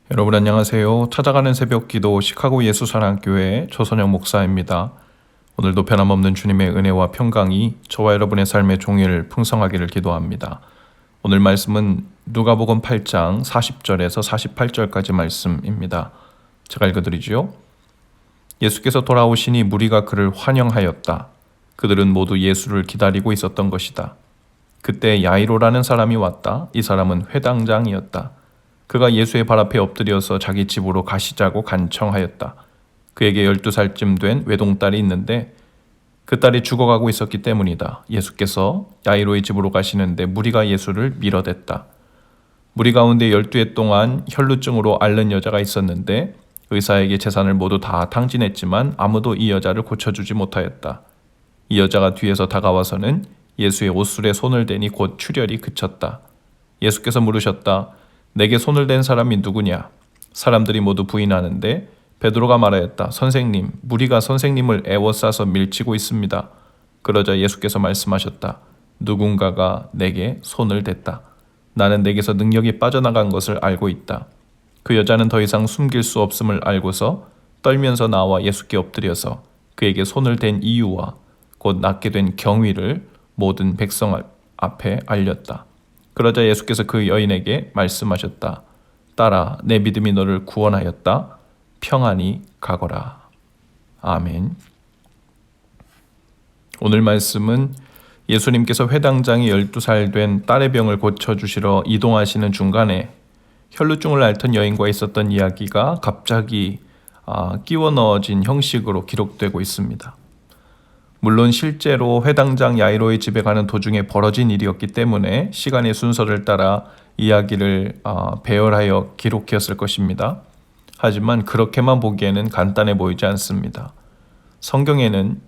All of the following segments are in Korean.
여러분 안녕하세요. 찾아가는 새벽기도 시카고 예수사랑교회 조선영 목사입니다. 오늘도 변함없는 주님의 은혜와 평강이 저와 여러분의 삶의 종일 풍성하기를 기도합니다. 오늘 말씀은 누가복음 8장 40절에서 48절까지 말씀입니다. 제가 읽어드리지요. 예수께서 돌아오시니 무리가 그를 환영하였다. 그들은 모두 예수를 기다리고 있었던 것이다. 그때 야이로라는 사람이 왔다. 이 사람은 회당장이었다. 그가 예수의 발 앞에 엎드려서 자기 집으로 가시자고 간청하였다. 그에게 12살쯤 된 외동딸이 있는데 그 딸이 죽어가고 있었기 때문이다. 예수께서 야이로의 집으로 가시는데 무리가 예수를 밀어댔다. 무리 가운데 12해 동안 혈루증으로 앓는 여자가 있었는데 의사에게 재산을 모두 다 탕진했지만 아무도 이 여자를 고쳐주지 못하였다. 이 여자가 뒤에서 다가와서는 예수의 옷술에 손을 대니 곧 출혈이 그쳤다. 예수께서 물으셨다. 내게 손을 댄 사람이 누구냐? 사람들이 모두 부인하는데 베드로가 말하였다. 선생님, 무리가 선생님을 애워싸서 밀치고 있습니다. 그러자 예수께서 말씀하셨다. 누군가가 내게 손을 댔다. 나는 내게서 능력이 빠져나간 것을 알고 있다. 그 여자는 더 이상 숨길 수 없음을 알고서 떨면서 나와 예수께 엎드려서 그에게 손을 댄 이유와 곧 낫게 된 경위를 모든 백성 앞에 알렸다. 그러자 예수께서 그 여인에게 말씀하셨다. 딸아, 내 믿음이 너를 구원하였다. 평안히 가거라. 아멘. 오늘 말씀은 예수님께서 회당장이 12살 된 딸의 병을 고쳐주시러 이동하시는 중간에 혈루증을 앓던 여인과 있었던 이야기가 갑자기 끼워 넣어진 형식으로 기록되고 있습니다. 물론 실제로 회당장 야이로의 집에 가는 도중에 벌어진 일이었기 때문에 시간의 순서를 따라 이야기를 배열하여 기록했을 것입니다. 하지만 그렇게만 보기에는 간단해 보이지 않습니다. 성경에는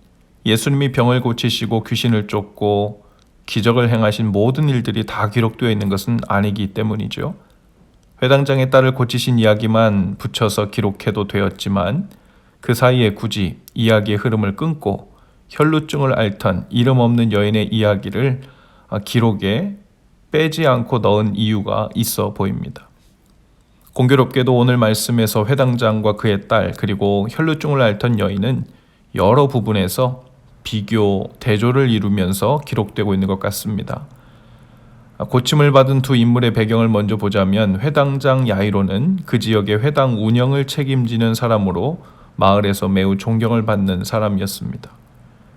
예수님이 병을 고치시고 귀신을 쫓고 기적을 행하신 모든 일들이 다 기록되어 있는 것은 아니기 때문이죠. 회당장의 딸을 고치신 이야기만 붙여서 기록해도 되었지만 그 사이에 굳이 이야기의 흐름을 끊고 혈루증을 앓던 이름 없는 여인의 이야기를 기록에 빼지 않고 넣은 이유가 있어 보입니다. 공교롭게도 오늘 말씀에서 회당장과 그의 딸 그리고 혈루증을 앓던 여인은 여러 부분에서 비교, 대조를 이루면서 기록되고 있는 것 같습니다. 고침을 받은 두 인물의 배경을 먼저 보자면 회당장 야이로는 그 지역의 회당 운영을 책임지는 사람으로 마을에서 매우 존경을 받는 사람이었습니다.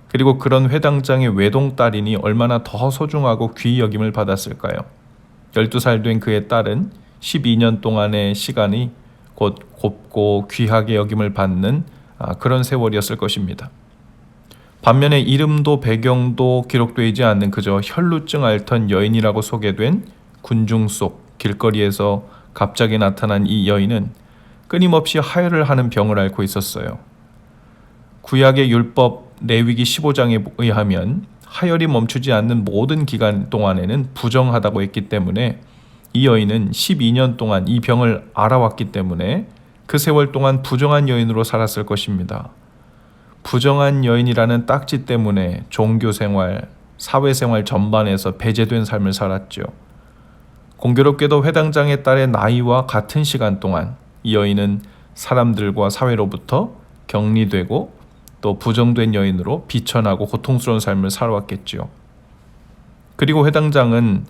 그리고 그런 회당장의 외동딸이니 얼마나 더 소중하고 귀히 여김을 받았을까요? 12살 된 그의 딸은 12년 동안의 시간이 곧 곱고 귀하게 여김을 받는 그런 세월이었을 것입니다. 반면에 이름도 배경도 기록되지 않는 그저 혈루증 앓던 여인이라고 소개된 군중 속 길거리에서 갑자기 나타난 이 여인은 끊임없이 하혈을 하는 병을 앓고 있었어요. 구약의 율법 레위기 15장에 의하면 하혈이 멈추지 않는 모든 기간 동안에는 부정하다고 했기 때문에 이 여인은 12년 동안 이 병을 알아왔기 때문에 그 세월 동안 부정한 여인으로 살았을 것입니다. 부정한 여인이라는 딱지 때문에 종교생활, 사회생활 전반에서 배제된 삶을 살았죠. 공교롭게도 회당장의 딸의 나이와 같은 시간 동안 이 여인은 사람들과 사회로부터 격리되고 또 부정된 여인으로 비천하고 고통스러운 삶을 살아왔겠지요. 그리고 회당장은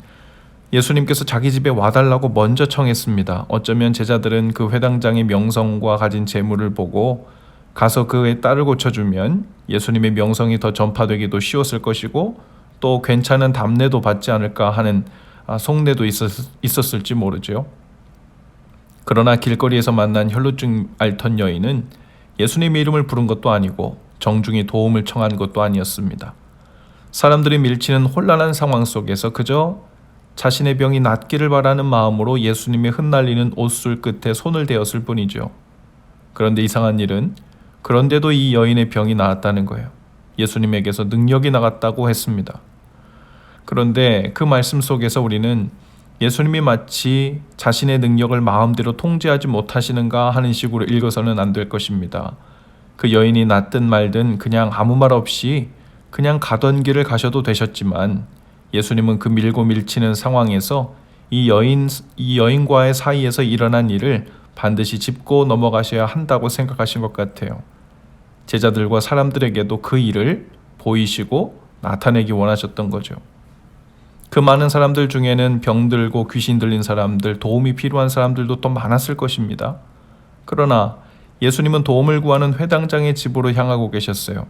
예수님께서 자기 집에 와달라고 먼저 청했습니다. 어쩌면 제자들은 그 회당장의 명성과 가진 재물을 보고 가서 그의 딸을 고쳐주면 예수님의 명성이 더 전파되기도 쉬웠을 것이고 또 괜찮은 답례도 받지 않을까 하는 속내도 있었을지 모르죠. 그러나 길거리에서 만난 혈루증 앓던 여인은 예수님의 이름을 부른 것도 아니고 정중히 도움을 청한 것도 아니었습니다. 사람들이 밀치는 혼란한 상황 속에서 그저 자신의 병이 낫기를 바라는 마음으로 예수님의 흩날리는 옷술 끝에 손을 대었을 뿐이죠. 그런데 이상한 일은 그런데도 이 여인의 병이 나았다는 거예요. 예수님에게서 능력이 나갔다고 했습니다. 그런데 그 말씀 속에서 우리는 예수님이 마치 자신의 능력을 마음대로 통제하지 못하시는가 하는 식으로 읽어서는 안 될 것입니다. 그 여인이 낫든 말든 그냥 아무 말 없이 그냥 가던 길을 가셔도 되셨지만 예수님은 그 밀고 밀치는 상황에서 이 여인과의 사이에서 일어난 일을 반드시 짚고 넘어가셔야 한다고 생각하신 것 같아요. 제자들과 사람들에게도 그 일을 보이시고 나타내기 원하셨던 거죠. 그 많은 사람들 중에는 병들고 귀신 들린 사람들, 도움이 필요한 사람들도 또 많았을 것입니다. 그러나 예수님은 도움을 구하는 회당장의 집으로 향하고 계셨어요.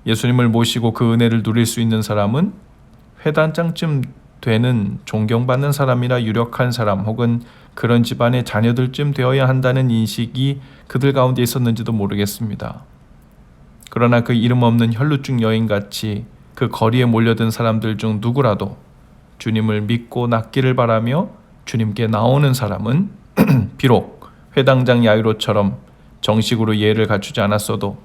예수님을 모시고 그 은혜를 누릴 수 있는 사람은 회당장쯤 되는 존경받는 사람이라 유력한 사람 혹은 그런 집안의 자녀들쯤 되어야 한다는 인식이 그들 가운데 있었는지도 모르겠습니다. 그러나 그 이름 없는 혈루증 여인같이 그 거리에 몰려든 사람들 중 누구라도 주님을 믿고 낫기를 바라며 주님께 나오는 사람은 비록 회당장 야이로처럼 정식으로 예를 갖추지 않았어도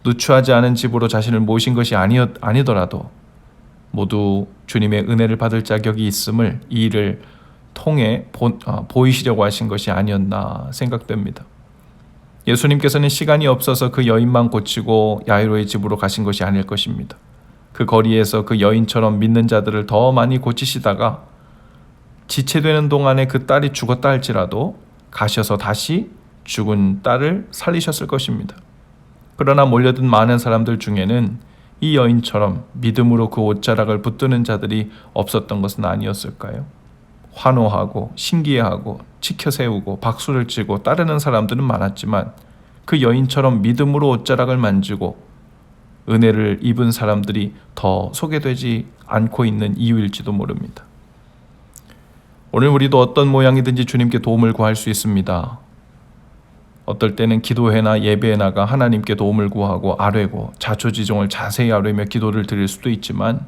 누추하지 않은 집으로 자신을 모신 것이 아니더라도 모두 주님의 은혜를 받을 자격이 있음을 이 일을 통해 보이시려고 하신 것이 아니었나 생각됩니다. 예수님께서는 시간이 없어서 그 여인만 고치고 야이로의 집으로 가신 것이 아닐 것입니다. 그 거리에서 그 여인처럼 믿는 자들을 더 많이 고치시다가 지체되는 동안에 그 딸이 죽었다 할지라도 가셔서 다시 죽은 딸을 살리셨을 것입니다. 그러나 몰려든 많은 사람들 중에는 이 여인처럼 믿음으로 그 옷자락을 붙드는 자들이 없었던 것은 아니었을까요? 환호하고 신기해하고 치켜세우고 박수를 치고 따르는 사람들은 많았지만 그 여인처럼 믿음으로 옷자락을 만지고 은혜를 입은 사람들이 더 소개되지 않고 있는 이유일지도 모릅니다. 오늘 우리도 어떤 모양이든지 주님께 도움을 구할 수 있습니다. 어떨 때는 기도회나 예배에 나가 하나님께 도움을 구하고 아뢰고 자초지종을 자세히 아뢰며 기도를 드릴 수도 있지만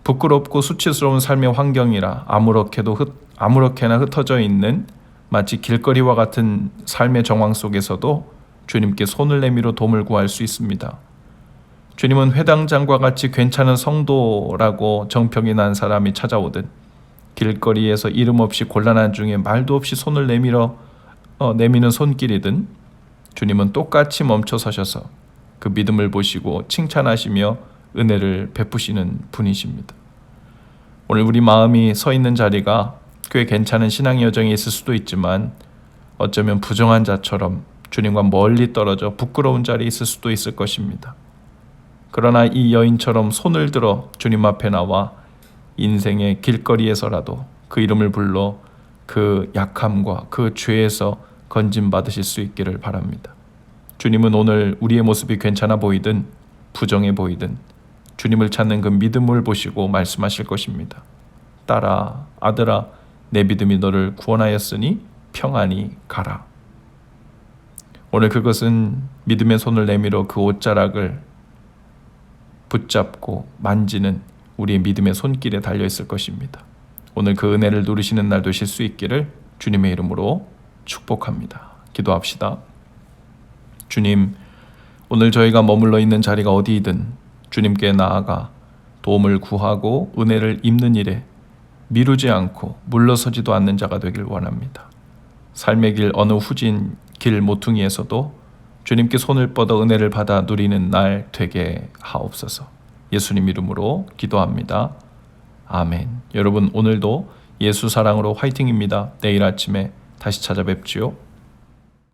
부끄럽고 수치스러운 삶의 환경이라 아무렇게나 흩어져 있는 마치 길거리와 같은 삶의 정황 속에서도 주님께 손을 내밀어 도움을 구할 수 있습니다. 주님은 회당장과 같이 괜찮은 성도라고 정평이 난 사람이 찾아오듯 길거리에서 이름 없이 곤란한 중에 말도 없이 손을 내미는 손길이든 주님은 똑같이 멈춰 서셔서 그 믿음을 보시고 칭찬하시며 은혜를 베푸시는 분이십니다. 오늘 우리 마음이 서 있는 자리가 꽤 괜찮은 신앙 여정이 있을 수도 있지만 어쩌면 부정한 자처럼 주님과 멀리 떨어져 부끄러운 자리에 있을 수도 있을 것입니다. 그러나 이 여인처럼 손을 들어 주님 앞에 나와 인생의 길거리에서라도 그 이름을 불러 그 약함과 그 죄에서 건짐받으실 수 있기를 바랍니다. 주님은 오늘 우리의 모습이 괜찮아 보이든 부정해 보이든 주님을 찾는 그 믿음을 보시고 말씀하실 것입니다. 딸아, 아들아, 내 믿음이 너를 구원하였으니 평안히 가라. 오늘 그것은 믿음의 손을 내밀어 그 옷자락을 붙잡고 만지는 우리의 믿음의 손길에 달려있을 것입니다. 오늘 그 은혜를 누리시는 날 되실 수 있기를 주님의 이름으로 축복합니다. 기도합시다. 주님, 오늘 저희가 머물러 있는 자리가 어디이든 주님께 나아가 도움을 구하고 은혜를 입는 일에 미루지 않고 물러서지도 않는 자가 되길 원합니다. 삶의 길 어느 후진 길 모퉁이에서도 주님께 손을 뻗어 은혜를 받아 누리는 날 되게 하옵소서. 예수님 이름으로 기도합니다. 아멘. 여러분 오늘도 예수 사랑으로 화이팅입니다. 내일 아침에 다시 찾아뵙지요.